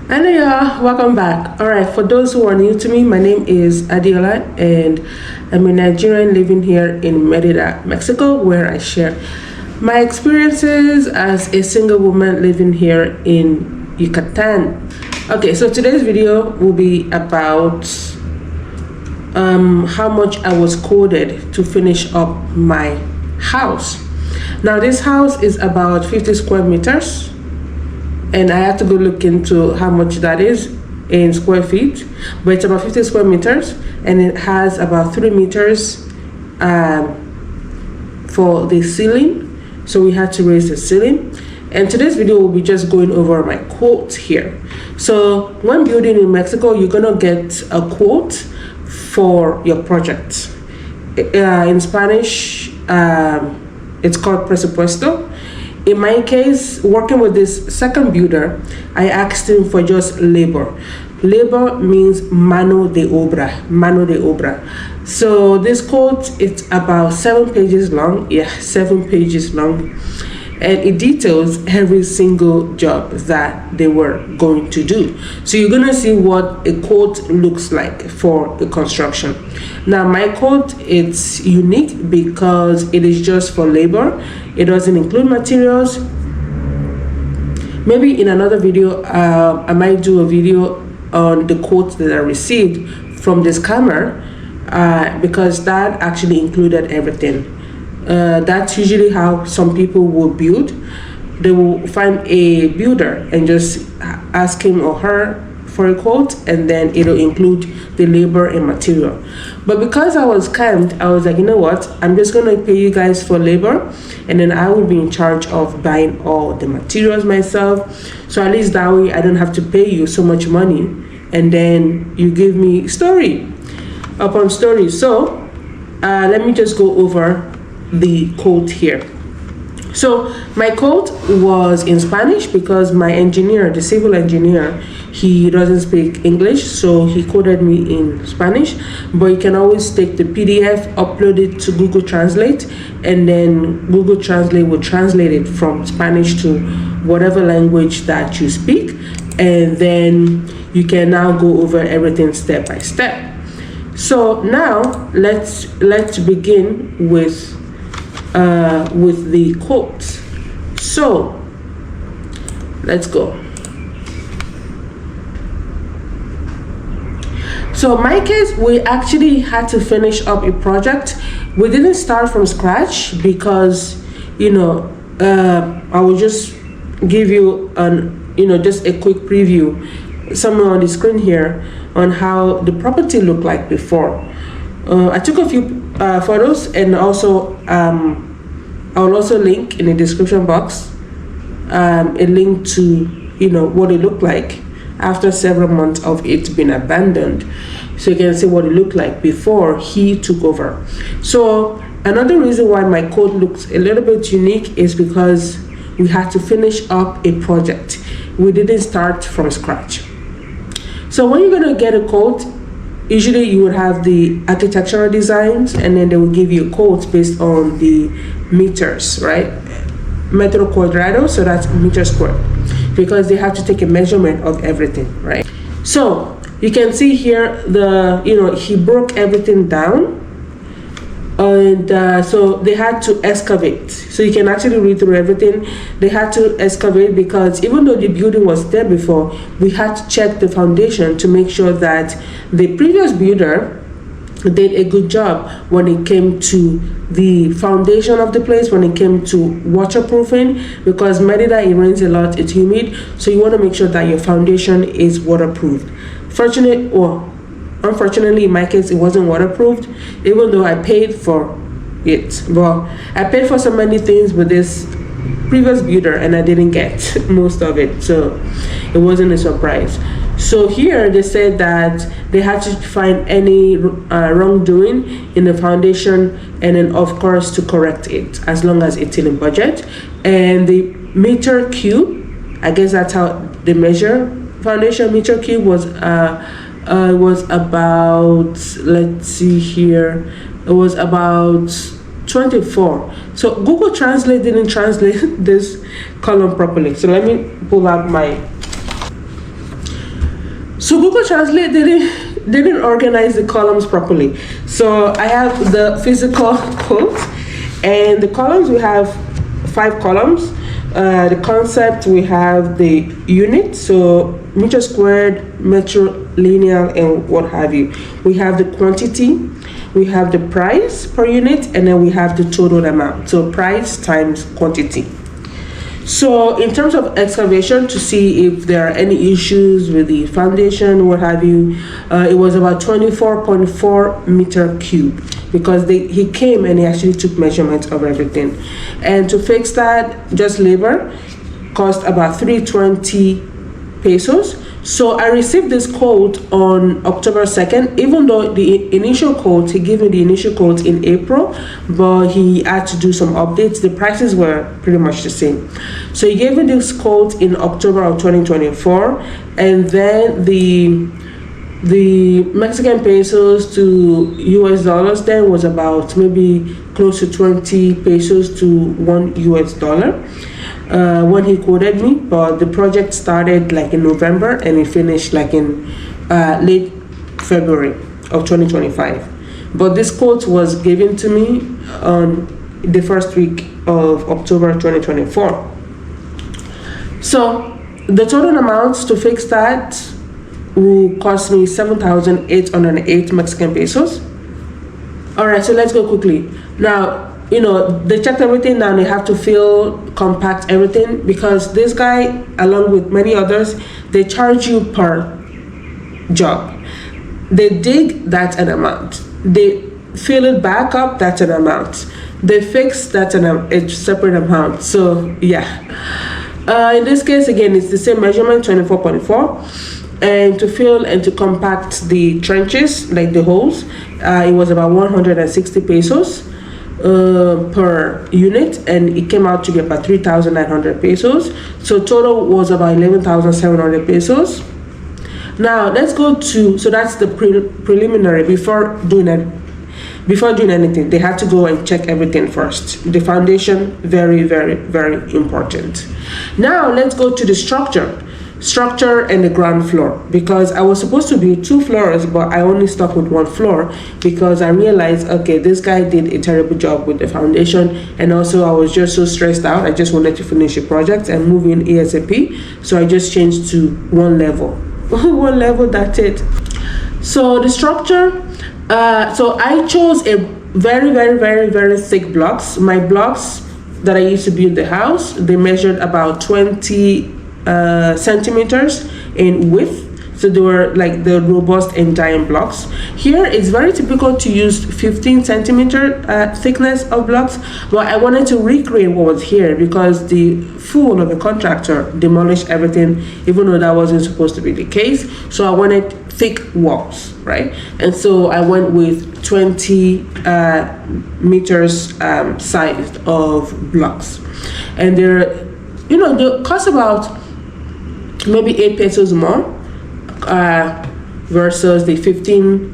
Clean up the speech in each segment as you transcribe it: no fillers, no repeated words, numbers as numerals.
Hello, y'all. Welcome back. All right, for those who are new to me, my name is Adiola, and I'm a Nigerian living here in Merida, Mexico, where I share my experiences as a single woman living here in Yucatan. Okay, so today's video will be about how much I was quoted to finish up my house. Now, this house is about 50 square meters, and I had to go look into how much that is in square feet, but it's about 50 square meters, and it has about 3 meters for the ceiling, so we had to raise the ceiling. And today's video will be just going over my quotes here. So when building in Mexico, you're gonna get a quote for your project. In Spanish, it's called presupuesto. In my case, working with this second builder, I asked him for just labor. Labor means mano de obra, mano de obra. So this quote, it's about 7 pages long. Yeah, 7 pages long. And it details every single job that they were going to do. So you're gonna see what a quote looks like for the construction. Now my quote, it's unique because it is just for labor. It doesn't include materials. Maybe in another video, I might do a video on the quotes that I received from this scammer, because that actually included everything. That's usually how some people will build. They will find a builder and just ask him or her for a quote, and then it'll include the labor and material. But because I was scammed, I was like, you know what, I'm just gonna pay you guys for labor, and then I will be in charge of buying all the materials myself. So at least that way I don't have to pay you so much money, and then you give me story upon story. So let me just go over the quote here. So my quote was in Spanish because my engineer, the civil engineer, he doesn't speak English, so he quoted me in Spanish. But you can always take the PDF, upload it to Google Translate, and then Google Translate will translate it from Spanish to whatever language that you speak, and then you can now go over everything step by step. So now let's begin with the quotes. So let's go. So in my case, we actually had to finish up a project. We didn't start from scratch because, I will just give you just a quick preview somewhere on the screen here on how the property looked like before. I took a few photos, and also I will also link in the description box a link to what it looked like after several months of it being abandoned, so you can see what it looked like before he took over. So another reason why my code looks a little bit unique is because we had to finish up a project. We didn't start from scratch. So when you're going to get a quote, usually you would have the architectural designs, and then they will give you a quote based on the meters, right? Metro quadrado, so that's meter square, because they have to take a measurement of everything, right? So you can see here he broke everything down, and so they had to excavate. So you can actually read through everything. They had to excavate because even though the building was there before, we had to check the foundation to make sure that the previous builder did a good job when it came to the foundation of the place, when it came to waterproofing, because Merida, it rains a lot, it's humid, so you want to make sure that your foundation is waterproofed. Unfortunately, in my case, it wasn't waterproofed, even though I paid for it. Well, I paid for so many things with this previous builder, and I didn't get most of it, so it wasn't a surprise. So here they said that they had to find any wrongdoing in the foundation, and then of course to correct it as long as it's in a budget. And the meter cube, I guess that's how they measure foundation. Meter cube was about, let's see here, it was about 24. So Google Translate didn't translate this column properly. So let me pull out my So Google Translate didn't organize the columns properly. So I have the physical quote, and the columns, we have 5 columns. The concept, we have the unit, so meter squared, meter linear, and what have you. We have the quantity, we have the price per unit, and then we have the total amount. So price times quantity. So in terms of excavation, to see if there are any issues with the foundation, what have you, it was about 24.4 meter cube, because he came and he actually took measurements of everything. And to fix that, just labor cost about 320 pesos. So I received this quote on October 2nd, even though the initial quote, he gave me the initial quote in April, but he had to do some updates. The prices were pretty much the same. So he gave me this quote in October of 2024, and then the Mexican pesos to US dollars then was about maybe close to 20 pesos to $1 when he quoted me. But the project started like in November and it finished like in late February of 2025. But this quote was given to me on the first week of October 2024. So the total amounts to fix that will cost me 7,808 Mexican pesos. All right, so let's go quickly. Now, they checked everything. Now they have to fill, compact everything, because this guy, along with many others, they charge you per job. They dig, that's an amount. They fill it back up, that's an amount. They fix, that's a separate amount. So yeah. In this case, again, it's the same measurement, 24.4. And to fill and to compact the trenches, like the holes, it was about 160 pesos per unit, and it came out to be about 3,900 pesos. So total was about 11,700 pesos. Now let's go to, so that's the preliminary. Before doing anything, they had to go and check everything first. The foundation, very, very, very important. Now let's go to the structure and the ground floor, because I was supposed to build 2 floors, but I only stuck with 1 floor because I realized, okay, this guy did a terrible job with the foundation, and also I was just so stressed out. I just wanted to finish the project and move in ASAP, so I just changed to 1 level. 1 level, that's it. So the structure, so I chose a very, very, very, very thick blocks. My blocks that I used to build the house, they measured about 20 centimeters in width, so they were like the robust and giant blocks. Here it's very typical to use 15 centimeter thickness of blocks, but I wanted to recreate what was here because the fool of a contractor demolished everything, even though that wasn't supposed to be the case. So I wanted thick walls, right? And so I went with 20 meters sized of blocks, and they're, they cost about maybe 8 pesos more versus the 15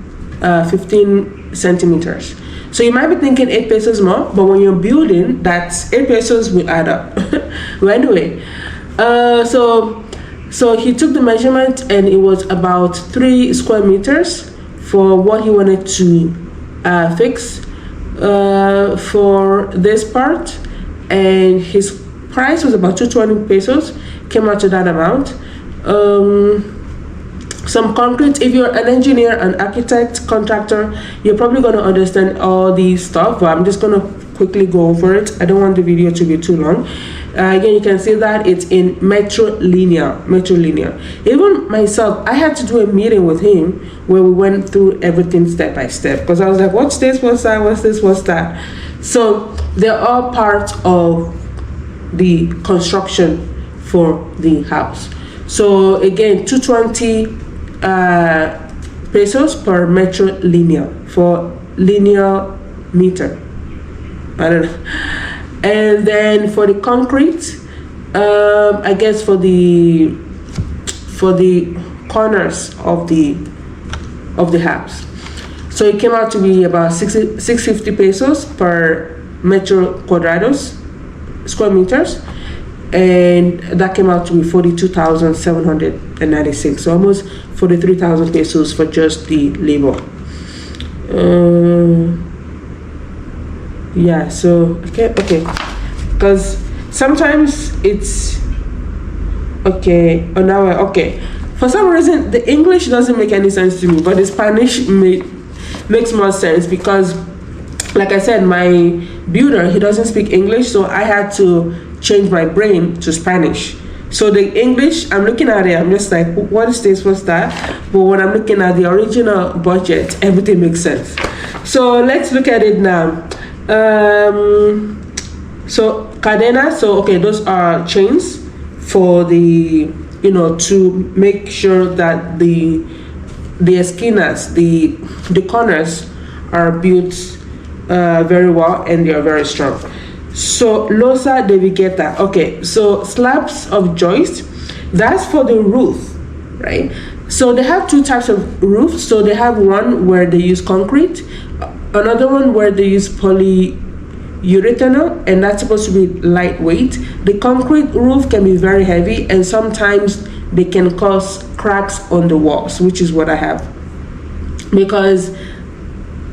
centimeters. So you might be thinking 8 pesos more, but when you're building, that's 8 pesos will add up. Well, anyway, so he took the measurement, and it was about 3 square meters for what he wanted to fix for this part, and his price was about 220 pesos. Came out to that amount. Some concrete, if you're an engineer, an architect, contractor, you're probably going to understand all these stuff, but I'm just going to quickly go over it. I don't want the video to be too long. Again, you can see that it's in metro linear. Even myself, I had to do a meeting with him where we went through everything step by step, because I was like, what's this, what's that, what's this, what's that? So they're all part of the construction for the house. So again, 220 pesos per metro linear for linear meter. I don't know. And then for the concrete, I guess for the corners of the house. So it came out to be about 650 pesos per metro cuadrados, square meters. and that came out to be 42,796, so almost 43,000 pesos for just the labor. Yeah, so okay, because sometimes it's okay. Oh, now okay. For some reason, the English doesn't make any sense to me, but the Spanish makes more sense because, like I said, my builder, he doesn't speak English, so I had to change my brain to Spanish. So the English, I'm looking at it, I'm just like, what is this, what's that? But when I'm looking at the original budget, everything makes sense. So let's look at it now. So cadena, so okay, those are chains for the, to make sure that the esquinas, the corners are built very well and they are very strong. So losa de vigueta, okay, so slabs of joist, that's for the roof, right? So they have two types of roofs. So they have one where they use concrete, another one where they use polyurethane, and that's supposed to be lightweight. The concrete roof can be very heavy, and sometimes they can cause cracks on the walls, which is what I have, because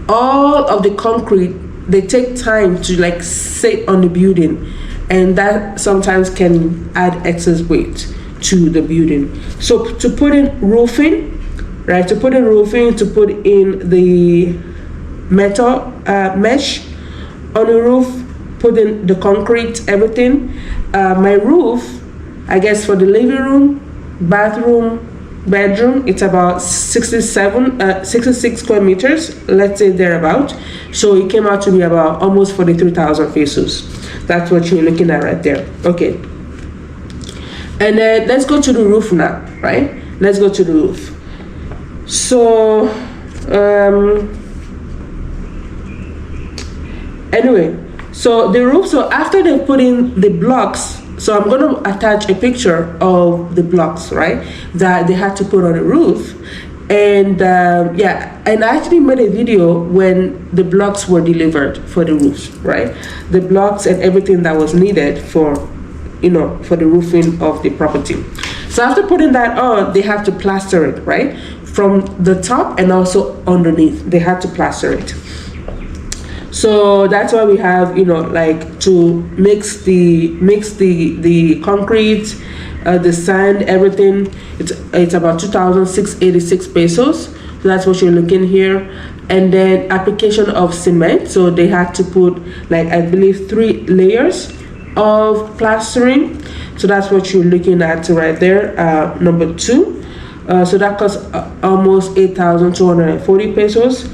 all of the concrete, they take time to like sit on the building, and that sometimes can add excess weight to the building. So to put in roofing, right, to put in the metal mesh on the roof, put in the concrete, everything. My roof, I guess for the living room, bedroom, it's about 66 square meters, let's say thereabout. So it came out to be about almost 43,000 pesos. That's what you're looking at right there. Okay. And then let's go to the roof now, right? Let's go to the roof. So, anyway, so the roof, so after they put in the blocks, so I'm going to attach a picture of the blocks, right, that they had to put on the roof. And yeah, and I actually made a video when the blocks were delivered for the roofs, right? The blocks and everything that was needed for, for the roofing of the property. So after putting that on, they have to plaster it, right? From the top and also underneath, they had to plaster it. So that's why we have, like to mix the concrete, the sand, everything. It's about 2,686 pesos. So that's what you're looking here. And then application of cement. So they had to put, like, I believe 3 layers of plastering. So that's what you're looking at right there, number 2. So that costs almost 8,240 pesos.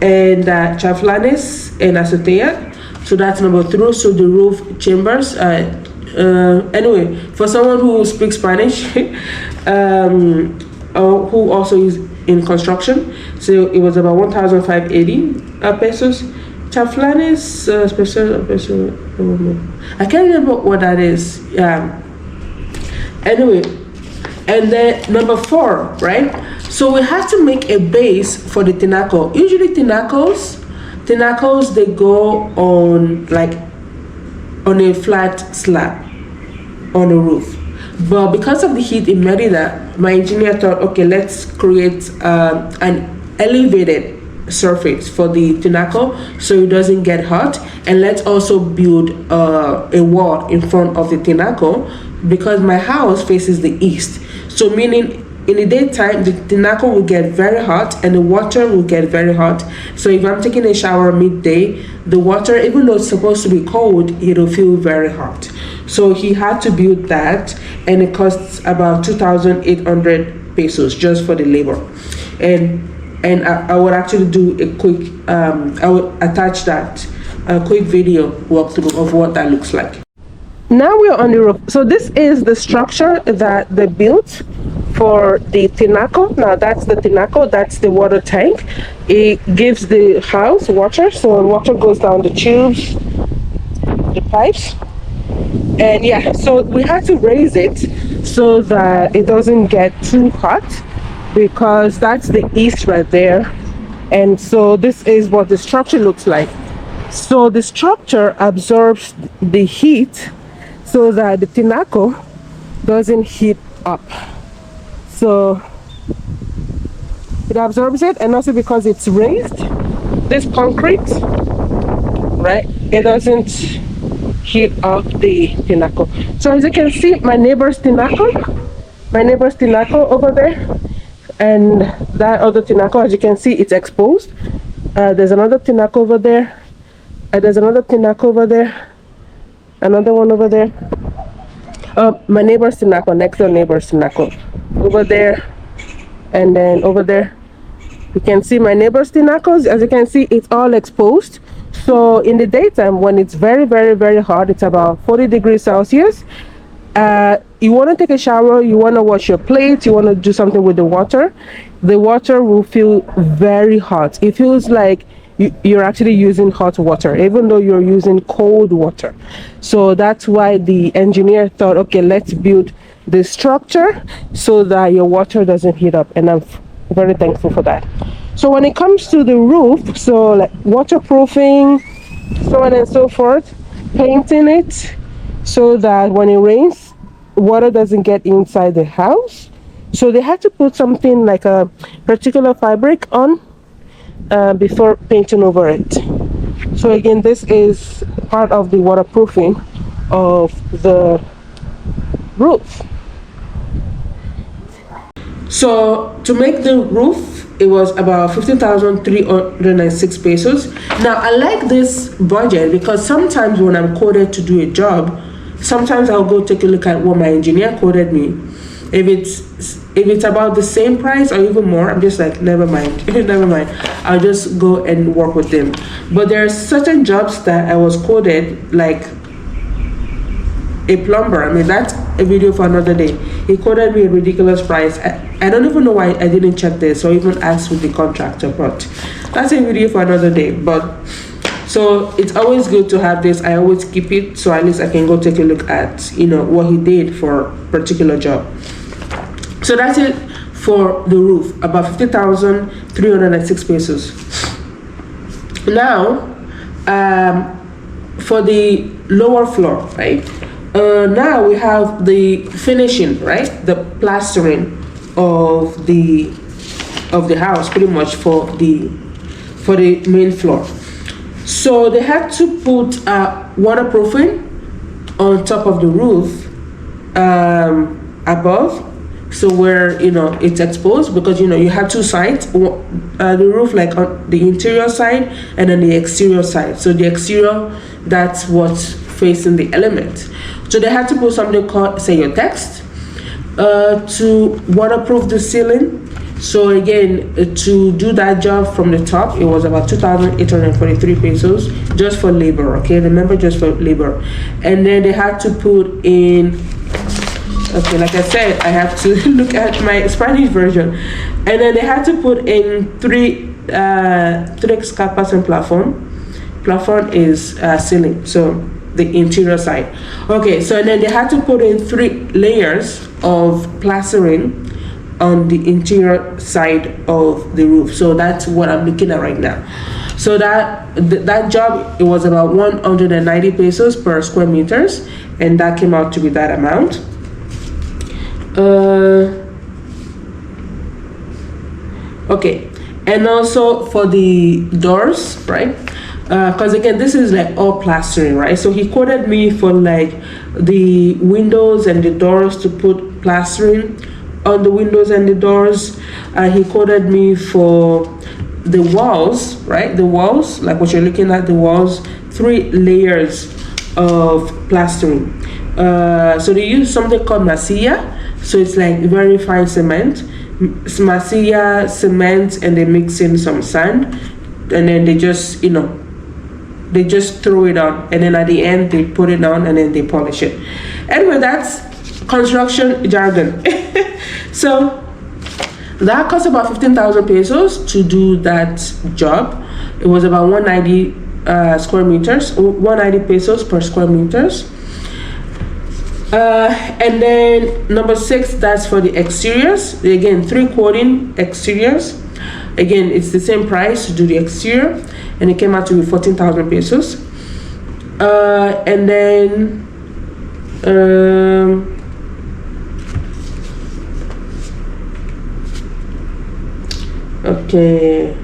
And chaflanes and azotea, so that's number 3. So the roof chambers, anyway, for someone who speaks Spanish, or who also is in construction, so it was about 1,580 pesos. Chaflanes, I can't remember what that is. Yeah. Anyway, and then number 4, right? So we have to make a base for the tinaco. Usually tinacos, they go on on a flat slab on a roof. But because of the heat in Merida, my engineer thought, okay, let's create an elevated surface for the tinaco so it doesn't get hot, and let's also build a wall in front of the tinaco because my house faces the east. So meaning in the daytime, the tinaco will get very hot and the water will get very hot. So if I'm taking a shower midday, the water, even though it's supposed to be cold, it'll feel very hot. So he had to build that, and it costs about 2,800 pesos just for the labor. And I would actually do a quick, I would attach that, a quick video walkthrough of what that looks like. Now we're on the roof. So this is the structure that they built for the tinaco. Now that's the tinaco, that's the water tank. It gives the house water, so water goes down the tubes, the pipes. And yeah, so we had to raise it so that it doesn't get too hot, because that's the east right there. And so this is what the structure looks like. So the structure absorbs the heat so that the tinaco doesn't heat up. So it absorbs it, and also because it's raised, this concrete, right, it doesn't heat up the tinaco. So as you can see, my neighbor's tinaco over there, and that other tinaco, as you can see, it's exposed. There's another tinaco over there, there's another tinaco over there, another one over there. My neighbor's tinaco, next door neighbor's tinaco over there, and then over there you can see my neighbor's tinacos. As you can see, it's all exposed. So in the daytime, when it's very, very, very hot, it's about 40 degrees Celsius. You want to take a shower, you want to wash your plate, you want to do something with the water will feel very hot. It feels like you're actually using hot water, even though you're using cold water. So that's why the engineer thought, okay, let's build the structure so that your water doesn't heat up, and I'm very thankful for that. So when it comes to the roof, so like waterproofing, so on and so forth, painting it so that when it rains, water doesn't get inside the house. So they had to put something like a particular fabric on before painting over it. So again, this is part of the waterproofing of the roof. So to make the roof, it was about 15,306 pesos. Now I like this budget because sometimes when I'm quoted to do a job, sometimes I'll go take a look at what my engineer quoted me. If it's about the same price or even more, I'm just like, never mind, never mind. I'll just go and work with them. But there are certain jobs that I was quoted, like a plumber. I mean, that's a video for another day. He quoted me a ridiculous price. I don't even know why I didn't check this or even ask with the contractor, but that's a video for another day. But so it's always good to have this. I always keep it so at least I can go take a look at what he did for a particular job. So that's it for the roof, about 50,306 pesos. Now for the lower floor, right? Now we have the finishing, right? The plastering of the house, pretty much for the main floor. So they had to put waterproofing on top of the roof above, so where it's exposed, because you have two sides, the roof like on the interior side and then the exterior side. So the exterior, that's what's facing the element. So they had to put something called Text to waterproof the ceiling. So again, to do that job from the top, it was about 2,843 pesos just for labor. Okay, remember, just for labor. And then they had to put in, okay, like I said, I have to look at my Spanish version. And then they had to put in three capas en plafond. Plafond is ceiling, so the interior side. Okay, so then they had to put in 3 layers of plastering on the interior side of the roof. So that's what I'm looking at right now. So that job, it was about 190 pesos per square meters, and that came out to be that amount. Okay, and also for the doors, right? Because again, this is like all plastering, right? So he quoted me for like the windows and the doors, to put plastering on the windows and the doors. He quoted me for the walls, right? The walls, like what you're looking at, the walls, 3 layers of plastering. So they use something called masilla. So it's like very fine cement, masilla, cement, and they mix in some sand, and then they just, they just throw it on, and then at the end they put it on, and then they polish it. Anyway, that's construction jargon. So that cost about 15,000 pesos to do that job. It was about 190 square meters, 190 pesos per square meters. And then number 6, that's for the exteriors. Again, 3 quoting exteriors. Again, it's the same price to do the exterior, and it came out to be 14,000 pesos. And then Um, okay.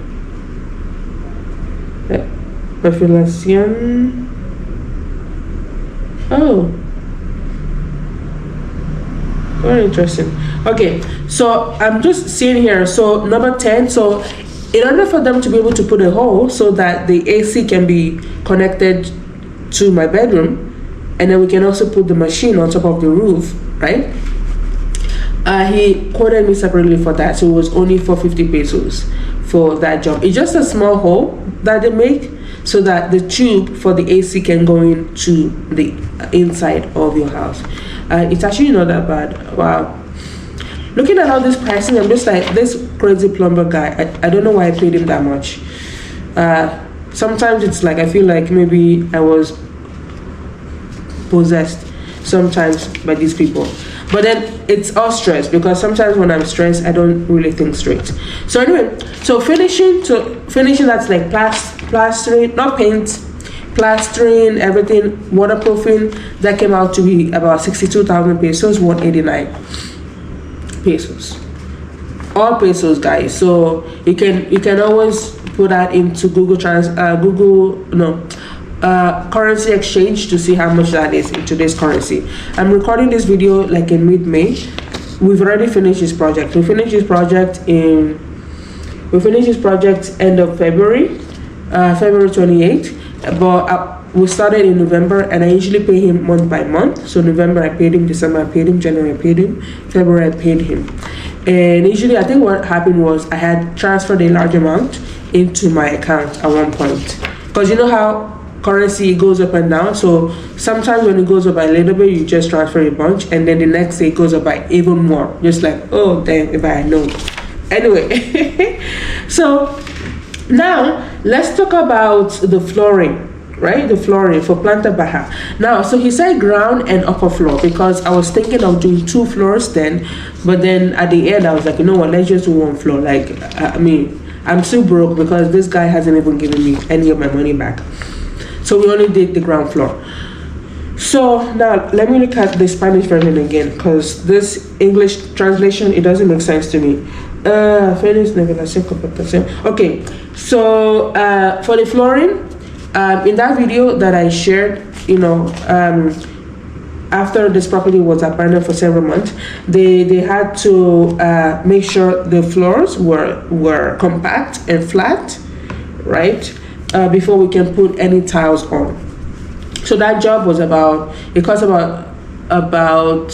Perfilation. Oh, very interesting. Okay, so I'm just seeing here. So number 10. So in order for them to be able to put a hole so that the AC can be connected to my bedroom, and then we can also put the machine on top of the roof, right? He quoted me separately for that, so it was only 450 pesos for that job. It's just a small hole that they make so that the tube for the AC can go into the inside of your house. It's actually not that bad. Wow. Looking at all this pricing, I'm just like, this crazy plumber guy, I don't know why I paid him that much. Sometimes it's like, I feel like maybe I was possessed sometimes by these people. But then it's all stress, because sometimes when I'm stressed, I don't really think straight. So anyway, so finishing, that's like plastering, not paint, plastering, everything, waterproofing. That came out to be about 62,000 pesos, 189 pesos. All pesos, guys. So you can always put that into currency exchange to see how much that is in today's currency. I'm recording this video like in mid-May. We've already finished this project. We finished this project end of February, February 28th. But we started in November, and I usually pay him month by month. So November I paid him, December I paid him, January I paid him, February I paid him. And usually I think what happened was I had transferred a large amount into my account at one point. Because you know how currency goes up and down, so sometimes when it goes up by a little bit, you just transfer a bunch, and then the next day it goes up by even more. Just like, oh damn, if I had known. Anyway, so now let's talk about the flooring, right? The flooring for Planta Baja. Now, so he said ground and upper floor, because I was thinking of doing 2 floors then, but then at the end I was like, you know what, let's just do 1 floor. Like, I mean, I'm still broke because this guy hasn't even given me any of my money back. So we only did the ground floor. So now let me look at the Spanish version again, because this English translation, it doesn't make sense to me. Okay, so for the flooring, in that video that I shared, after this property was abandoned for several months, they had to make sure the floors were compact and flat, right? Before we can put any tiles on. So that job was it cost about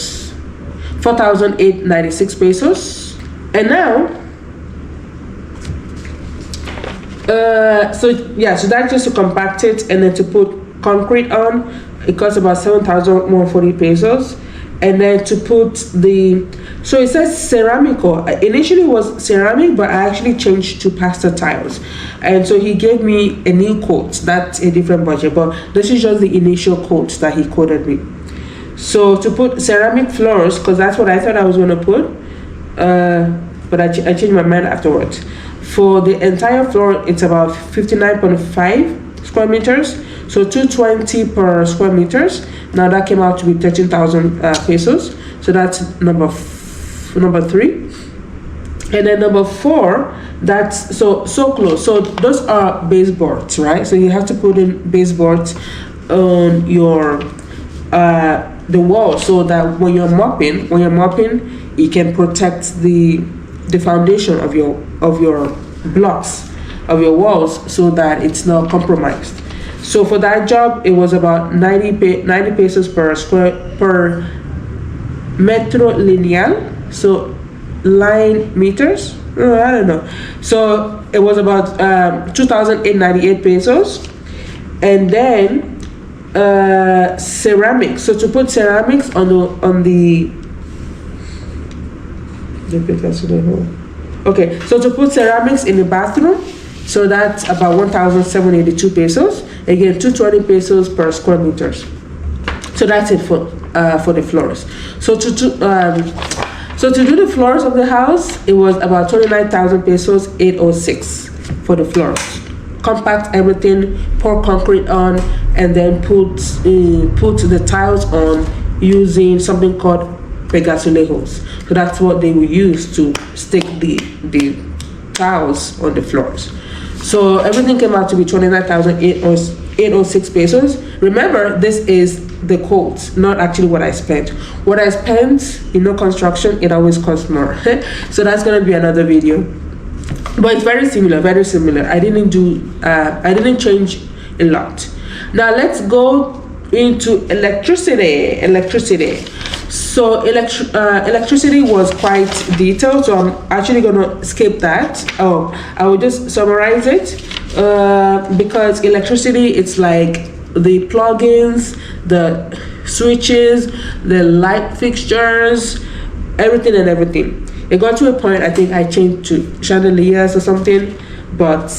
4,896 pesos. And now, so that's just to compact it, and then to put concrete on, it costs about 7,140 pesos. And then to put so it says ceramico. Initially it was ceramic, but I actually changed to pasta tiles. And so he gave me a new quote. That's a different budget, but this is just the initial quote that he quoted me. So to put ceramic floors, because that's what I thought I was going to put, but I changed my mind afterwards. For the entire floor, it's about 59.5 square meters. So 220 per square meters. Now that came out to be 13,000 pesos. So that's number 3. And then number 4, that's so close. So those are baseboards, right? So you have to put in baseboards on your the wall, so that when you're mopping, it can protect the foundation of your blocks of your walls, so that it's not compromised. So for that job, it was about 90 pesos per metro lineal. So line meters, I don't know. So it was about 2,898 pesos. And then ceramics. So to put ceramics on the okay, so to put ceramics in the bathroom, so that's about 1,782 pesos. Again, 220 pesos per square meters. So that's it for the floors. So to do the floors of the house, it was about 29,000 pesos, 806 for the floors. Compact everything, pour concrete on, and then put the tiles on using something called pegasolejos. So that's what they will use to stick the tiles on the floors. So everything came out to be 29,806 pesos. Remember, this is the quotes, not actually what I spent. What I spent, construction, it always costs more. So that's gonna be another video. But it's very similar, very similar. I didn't change a lot. Now let's go into electricity. So electricity was quite detailed, so I'm actually gonna skip that. I will just summarize it, because electricity, it's like the plugins, the switches, the light fixtures, everything. It got to a point, I think I changed to chandeliers or something, but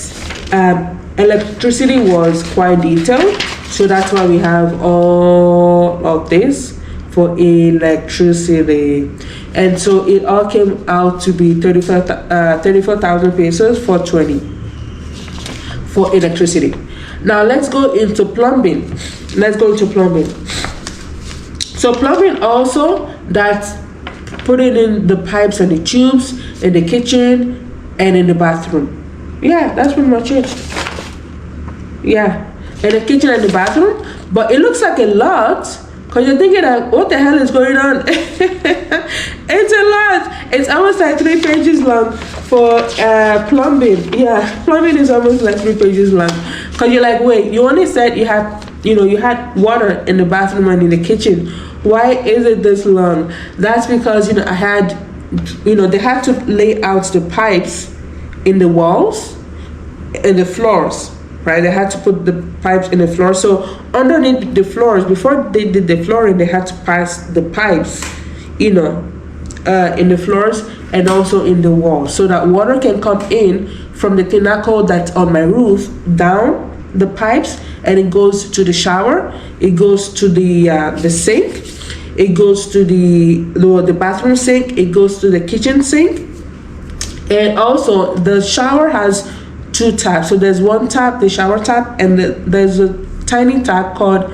electricity was quite detailed, so that's why we have all of this for electricity. And so it all came out to be 34,000 pesos for electricity. Now let's go into plumbing. So plumbing also, that's putting in the pipes and the tubes in the kitchen and in the bathroom. Yeah, that's pretty much it. Yeah, in the kitchen and the bathroom. But it looks like a lot, because you're thinking like, what the hell is going on? It's a lot. It's almost like 3 pages long for plumbing. Yeah, plumbing is almost like 3 pages long. Because you're like, wait, you only said you had water in the bathroom and in the kitchen. Why is it this long? That's because, they had to lay out the pipes in the walls and the floors, right? They had to put the pipes in the floor. So underneath the floors, before they did the flooring, they had to pass the pipes, in the floors and also in the walls, so that water can come in from the tinacle that's on my roof down the pipes, and it goes to the shower, it goes to the sink, it goes to the bathroom sink, it goes to the kitchen sink. And also the shower has 2 taps. So there's one tap, the shower tap, and there's a tiny tap called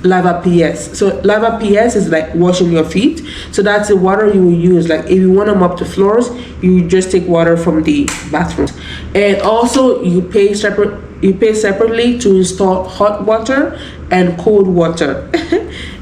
lava PS. So lava PS is like washing your feet. So that's the water you will use. Like if you want to mop the floors, you just take water from the bathrooms. And also you pay separately to install hot water and cold water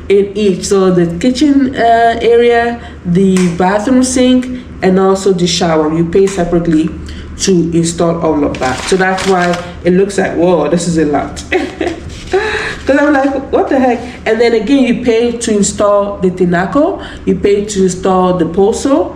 in each. So the kitchen area, the bathroom sink, and also the shower, you pay separately to install all of that. So that's why it looks like, whoa, this is a lot. Because I'm like, what the heck? And then again, you pay to install the tinaco, you pay to install the pozo,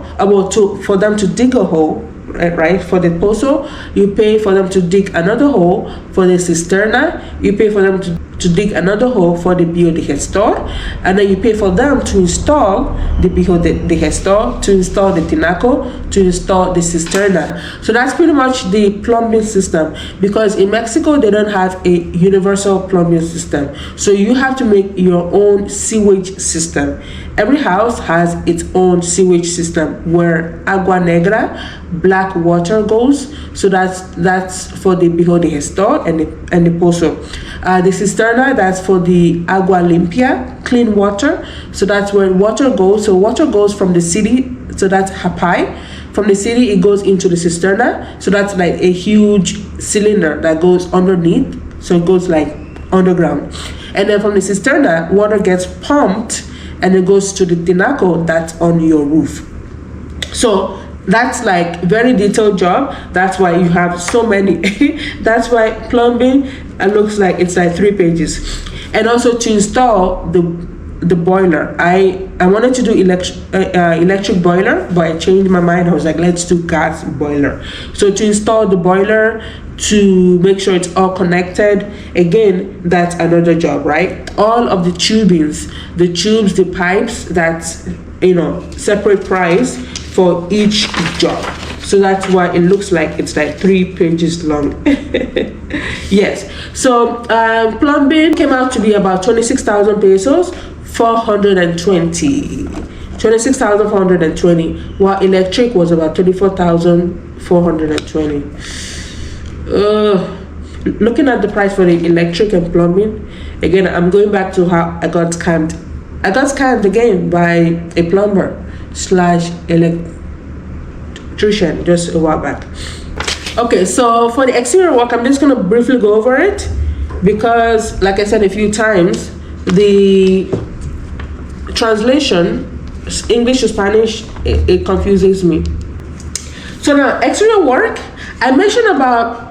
for them to dig a hole, right? For the pozo, you pay for them to dig another hole. For the cisterna, you pay for them to dig another hole for the biodigestor, and then you pay for them to install the biodigestor, to install the tinaco, to install the cisterna. So that's pretty much the plumbing system, because in Mexico they don't have a universal plumbing system, so you have to make your own sewage system. Every house has its own sewage system where agua negra, black water goes. So that's for the biodigestor and the pozo. The cisterna, that's for the agua limpia, clean water. So that's where water goes. So water goes from the city, so that's hapai. From the city, it goes into the cisterna. So that's like a huge cylinder that goes underneath. So it goes like underground. And then from the cisterna, water gets pumped and it goes to the tinaco that's on your roof. So that's like very detailed job. That's why you have so many. That's why plumbing looks like it's like 3 pages. And also to install the boiler, I wanted to do electric boiler, but I changed my mind. I was like, let's do gas boiler. So to install the boiler, to make sure it's all connected, again, that's another job, right? All of the tubings, the tubes, the pipes, that's separate price for each job. So that's why it looks like it's like 3 pages long. Yes. So plumbing came out to be about 26,000 pesos, 420. 26,420, while electric was about 34,420. Looking at the price for the electric and plumbing, again, I'm going back to how I got scammed I got scammed again by a plumber slash electrician just a while back. Okay, so for the exterior work, I'm just gonna briefly go over it because, like I said a few times, the translation, English to Spanish, it confuses me. So now, exterior work, I mentioned about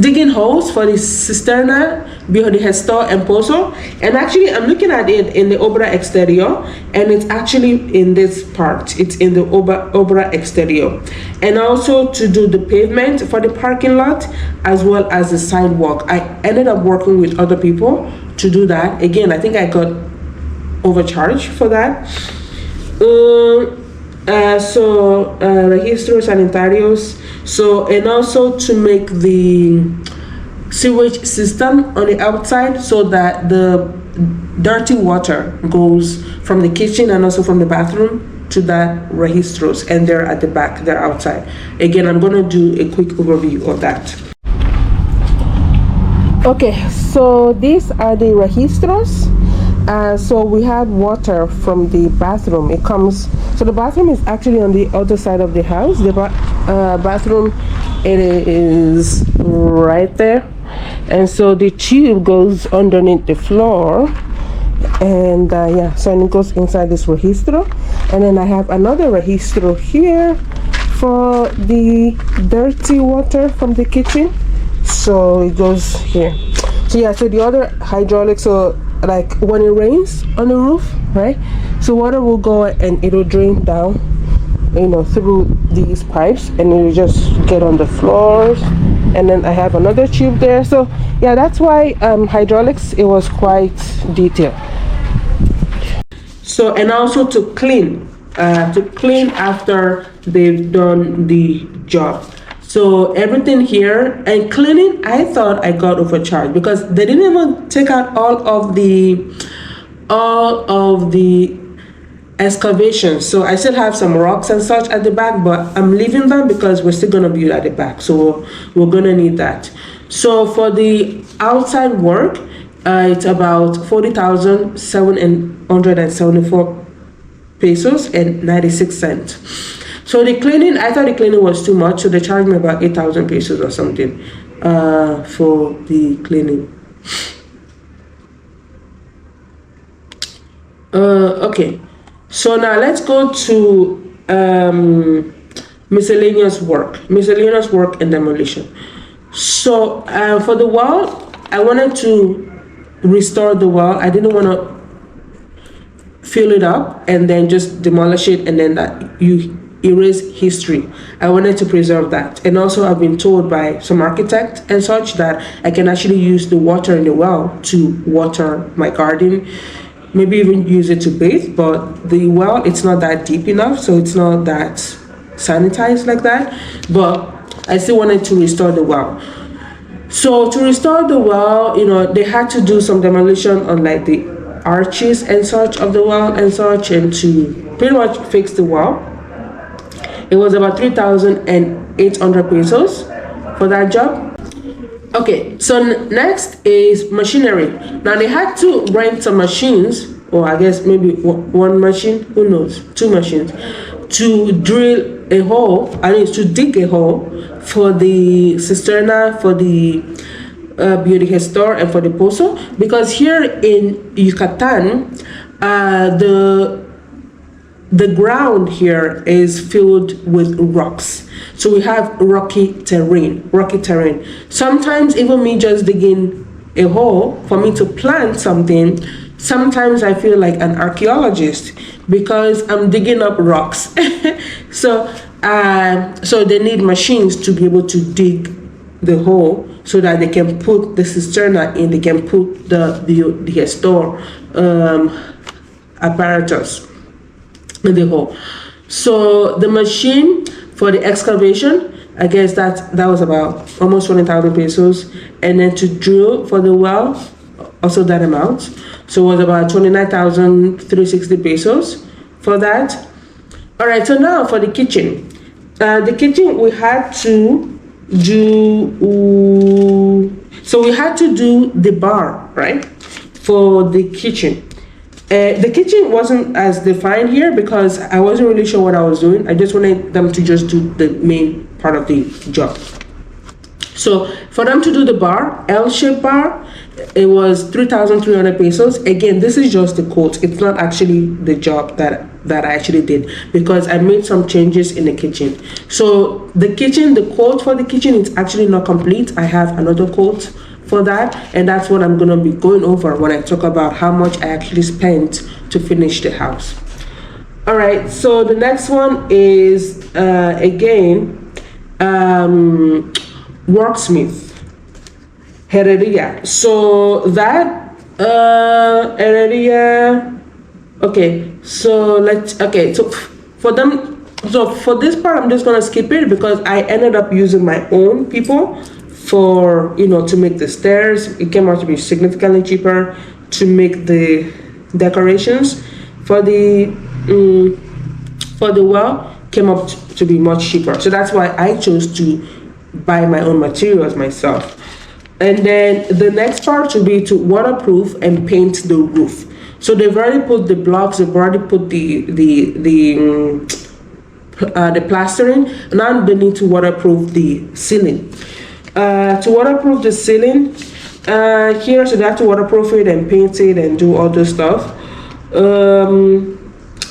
digging holes for the cisterna, biodigester, and pozo. And actually, I'm looking at it in the obra exterior, and it's actually in this part. It's in the obra exterior. And also to do the pavement for the parking lot, as well as the sidewalk. I ended up working with other people to do that. Again, I think I got overcharged for that. Registros sanitarios, and also to make the sewage system on the outside so that the dirty water goes from the kitchen and also from the bathroom to that registros, and they're at the back, they're outside. Again, I'm going to do a quick overview of that. Okay, so these are the registros. So we had water from the bathroom. It comes, so the bathroom is actually on the other side of the house. The bathroom, it is right there. And so the tube goes underneath the floor. And so it goes inside this registro. And then I have another registro here for the dirty water from the kitchen. So it goes here. So the other hydraulic, so like when it rains on the roof, right? So water will go and it'll drain down, through these pipes, and it'll just get on the floors. And then I have another tube there. So yeah, that's why hydraulics, it was quite detailed. So, and also to clean after they've done the job. So everything here, and cleaning, I thought I got overcharged because they didn't even take out all of the excavations. So I still have some rocks and such at the back, but I'm leaving them because we're still gonna build at the back. So we're gonna need that. So for the outside work, it's about 40,774 pesos and 96 cents. So the cleaning, I thought the cleaning was too much, so they charged me about 8,000 pesos or something for the cleaning. Okay, so now let's go to miscellaneous work and demolition. So for the wall, I wanted to restore the wall. I didn't want to fill it up and then just demolish it and then you erase history. I wanted to preserve that. And also I've been told by some architects and such that I can actually use the water in the well to water my garden, maybe even use it to bathe, but the well, it's not that deep enough, so it's not that sanitized like that, but I still wanted to restore the well. So to restore the well, they had to do some demolition on like the arches and such of the well and such, and to pretty much fix the well. It was about 3,800 pesos for that job. Okay, so next is machinery. Now they had to rent some machines, or I guess maybe one machine, who knows, 2 machines, to drill a hole, to dig a hole for the cisterna, for the biodigester, and for the pozo, because here in Yucatan, the ground here is filled with rocks. So we have rocky terrain. Sometimes even me just digging a hole for me to plant something, sometimes I feel like an archaeologist because I'm digging up rocks. So they need machines to be able to dig the hole so that they can put the cisterna in, they can put the store apparatus in the hole. So the machine for the excavation, I guess that was about almost 20,000 pesos, and then to drill for the well, also that amount. So it was about 29,360 pesos for that. All right, so now for the kitchen. The kitchen we had to do, so we had to do the bar, right, for the kitchen. The kitchen wasn't as defined here because I wasn't really sure what I was doing. I just wanted them to just do the main part of the job. So for them to do the bar, L-shaped bar, it was 3,300 pesos. Again, this is just the quote. It's not actually the job that I actually did, because I made some changes in the kitchen. So the kitchen, the quote for the kitchen is actually not complete. I have another quote for that, and that's what I'm gonna be going over when I talk about how much I actually spent to finish the house. All right, so the next one is again worksmith, herreria. So that herreria, okay, so so for them, so for this part I'm just gonna skip it because I ended up using my own people for, you know, to make the stairs. It came out to be significantly cheaper to make the decorations for the well, came up to be much cheaper. So that's why I chose to buy my own materials myself. And then the next part will be to waterproof and paint the roof. So they've already put the blocks, they've already put the plastering. Now they need to waterproof the ceiling. To waterproof the ceiling here, so they have to waterproof it and paint it and do all this stuff.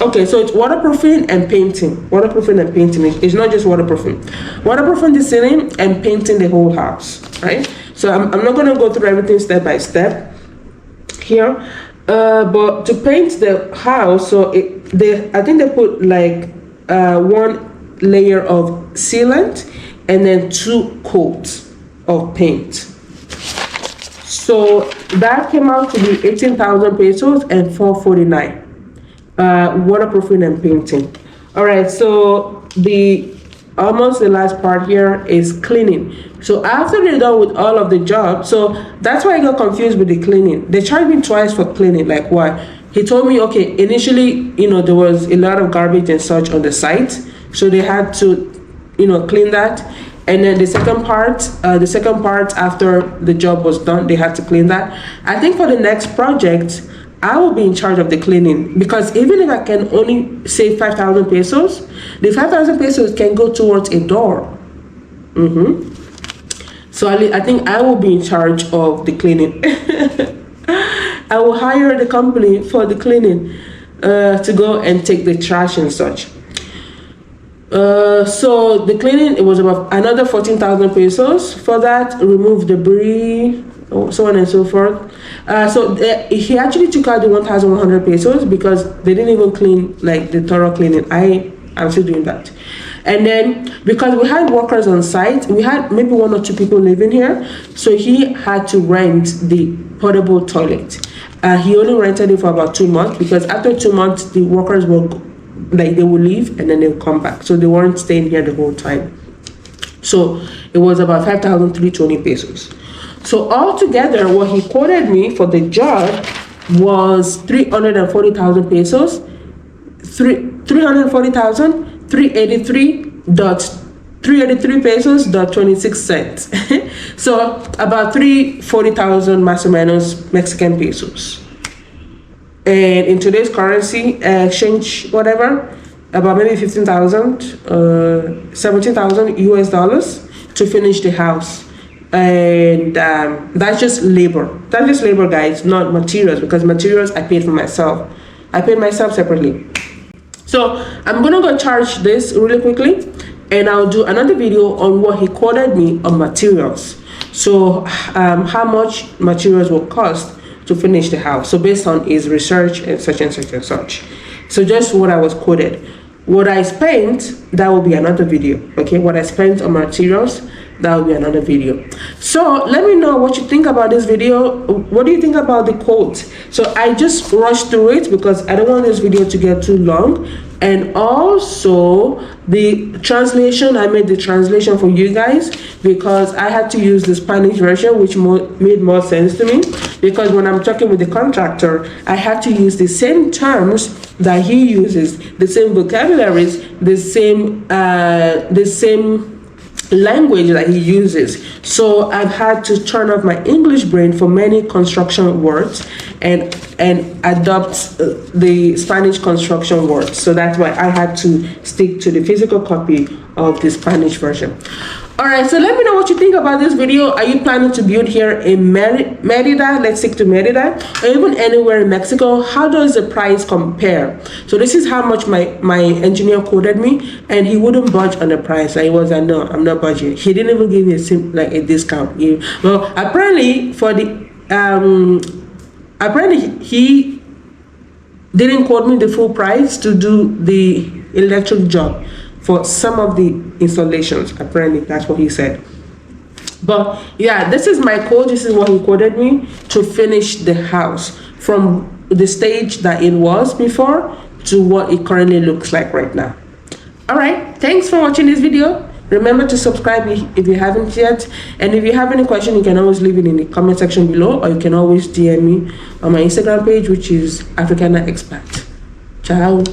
Okay, so it's waterproofing and painting. Waterproofing and painting. It's not just waterproofing. Waterproofing the ceiling and painting the whole house, right? So I'm not going to go through everything step by step here. But to paint the house, so I think they put like one layer of sealant and then 2 coats of paint. So that came out to be 18,000 pesos and 449. Waterproofing and painting. All right, so almost the last part here is cleaning. So after they're done with all of the jobs, so that's why I got confused with the cleaning. They charged me twice for cleaning. Like, why? He told me, okay, initially, you know, there was a lot of garbage and such on the site, so they had to, you know, clean that. And then the second part after the job was done, they had to clean that. I think for the next project, I will be in charge of the cleaning, because even if I can only save 5,000 pesos, the 5,000 pesos can go towards a door. So I think I will be in charge of the cleaning. I will hire the company for the cleaning to go and take the trash and such. So the cleaning, it was about another 14,000 pesos for that, remove debris, so on and so forth. So he actually took out the 1,100 pesos because they didn't even clean, like the thorough cleaning. I'm still doing that. And then because we had workers on site, we had maybe 1 or 2 people living here, so he had to rent the portable toilet. He only rented it for about 2 months, because after 2 months the workers will, like, they will leave and then they'll come back, so they weren't staying here the whole time. So it was about 5,320 pesos. So altogether, what he quoted me for the job was 340,000 pesos. 340,000, 383 pesos dot 26 cents. So about 340,000 más o menos Mexican pesos. And in today's currency, exchange whatever, about maybe 15,000, 17,000 US dollars to finish the house. And that's just labor. That's just labor, guys, not materials, because materials I paid for myself. I paid myself separately. So I'm gonna go charge this really quickly, and I'll do another video on what he quoted me on materials. So how much materials will cost to finish the house. So based on his research and such and such and such. So just what I was quoted. What I spent, that will be another video. Okay, what I spent on materials, that will be another video. So let me know what you think about this video. What do you think about the quote? So I just rushed through it because I don't want this video to get too long. And also the translation, I made the translation for you guys because I had to use the Spanish version, which made more sense to me, because when I'm talking with the contractor, I had to use the same terms that he uses, the same vocabularies, the same language that he uses. So I've had to turn off my English brain for many construction words and adopt the Spanish construction words. So that's why I had to stick to the physical copy of the Spanish version. All right, so let me know what you think about this video. Are you planning to build here in Merida? Let's stick to Merida, or even anywhere in Mexico. How does the price compare? So this is how much my engineer quoted me, and he wouldn't budge on the price. Like, he was like, no, I'm not budging. He didn't even give me a discount. Well, apparently he didn't quote me the full price to do the electric job for some of the installations. Apparently that's what he said. But yeah, this is my quote. This is what he quoted me to finish the house from the stage that it was before to what it currently looks like right now. All right, thanks for watching this video. Remember to subscribe if you haven't yet, and if you have any question, you can always leave it in the comment section below, or you can always DM me on my Instagram page, which is Africana Expat. Ciao.